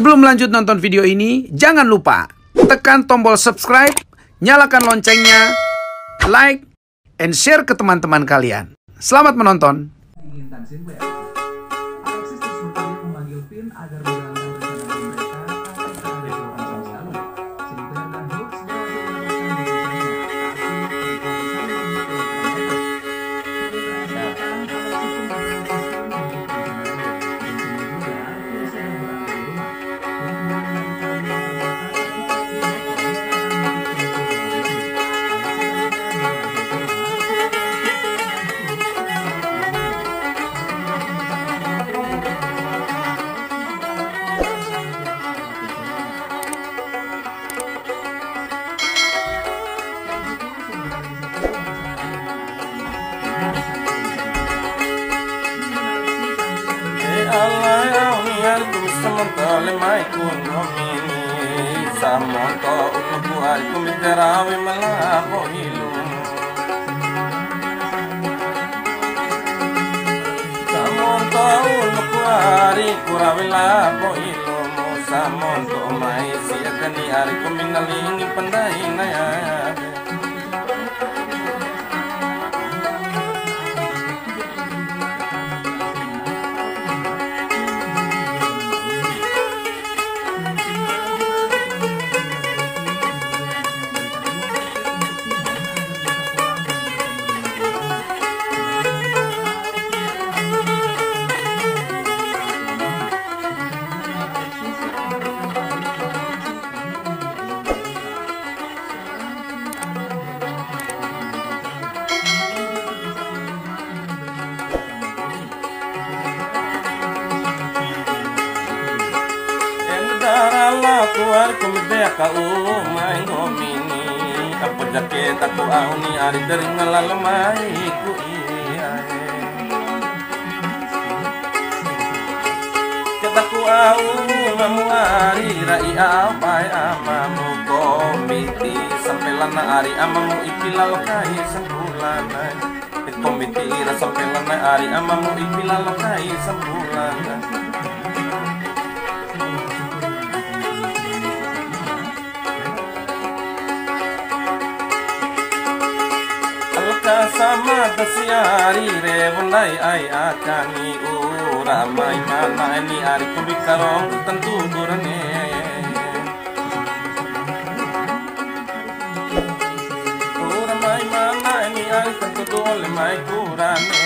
Sebelum lanjut nonton video ini, jangan lupa tekan tombol subscribe, nyalakan loncengnya, like, and share ke teman-teman kalian. Selamat menonton. Alexis terus berupaya memanggil Vin agar menjalankan rencana mereka akan berada di tahun lalu. Sinclair dan Hooks berhasil mendapatkan Samonto unuku aku miterawe malapo ilum Samonto unuku ari kurawe lapo ilum Samonto mai siagani ari kuminalingi pandai nayade Kuar kumde ka umay ngomini Apo jaket aku auni ari dari ngalalamay ku iyae Kataku au mamu ari rai abay amamu komiti Sampai lana ari amamu ipilal kai sembulanay Komiti ira sampai lana ari amamu ipilal kai sembulanay Sama dasiari revundai ai akani uramai mana ini ari kubikarong tentu durane uramai mana ini ari tentu dole mai kurane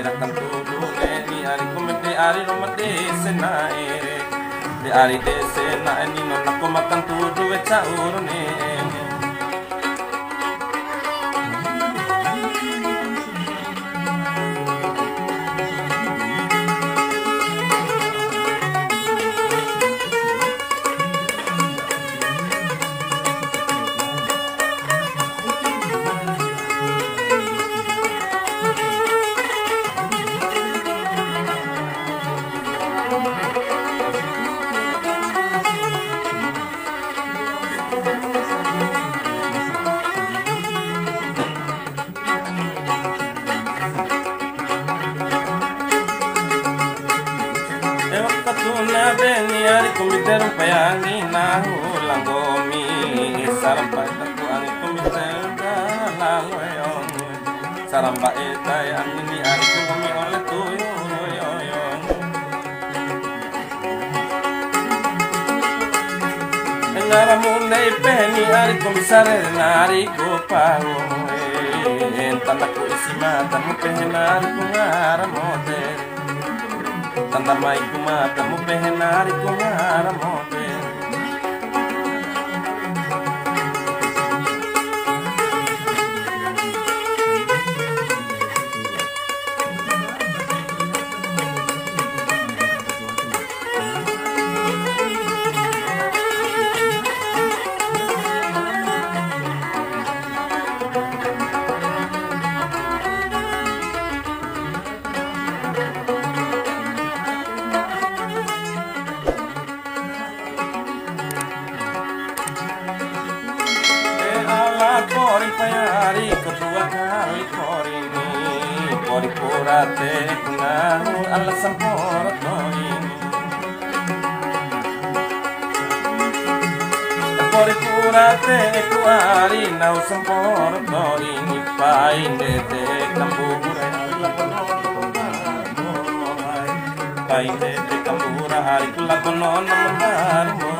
rakan tudune ni ari kumete ari romade senai de ari de senai ni nona kumakan tudu echa urune Katuna beni ari kumiteru payani nahu langomi sarampa taku ani kumiteru dalaloyon sarampa etai angini ari kumumi oleh tuyo yoyon Engaramune peni ari kumisare nari kopao Tanaku isimata mupehenari kungaramote Tanda mai kumata mu pehenari kumara mote Kori payari kedua kali kori ini Kori kurate kunahu alasan porot no ini Durate kuari nau semporto ini painde te kambura painde te kambura hari kulakono namandarmo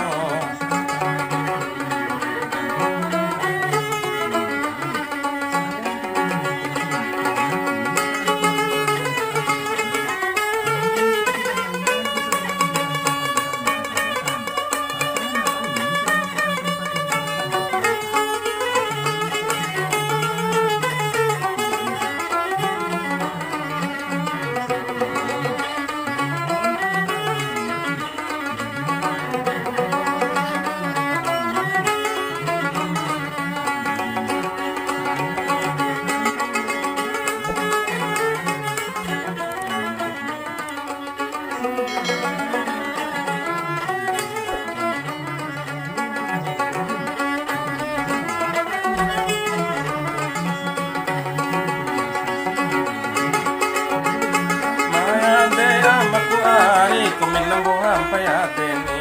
Kuminambuhan payateni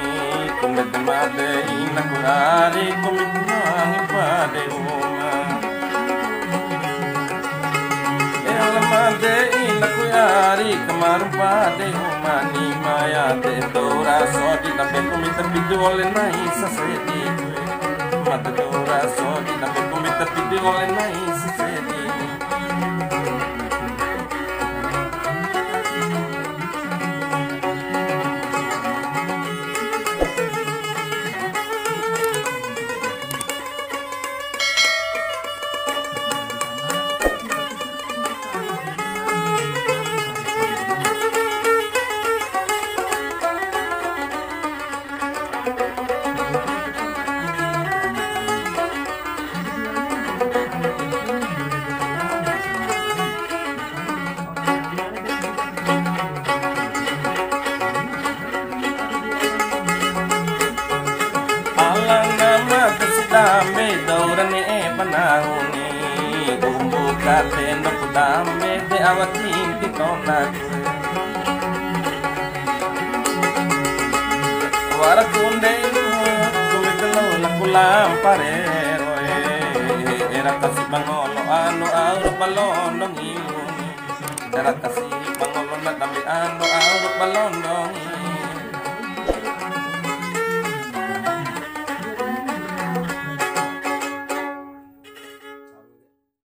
kumedemade inakurari kumituang ipade uma elamade inakuyari kamarumpade uma ni mayate dora sodi tape kumita pidole nai sasedi mata dora sodi tape kumita pidole nai sasedi dame daurane panahuni umbuka tendo dame de awatin titonak warakunde kumidelo lakulam parero era kasih mangolo ano auro balondong imun era kasih mangolo na dami ano auro balondong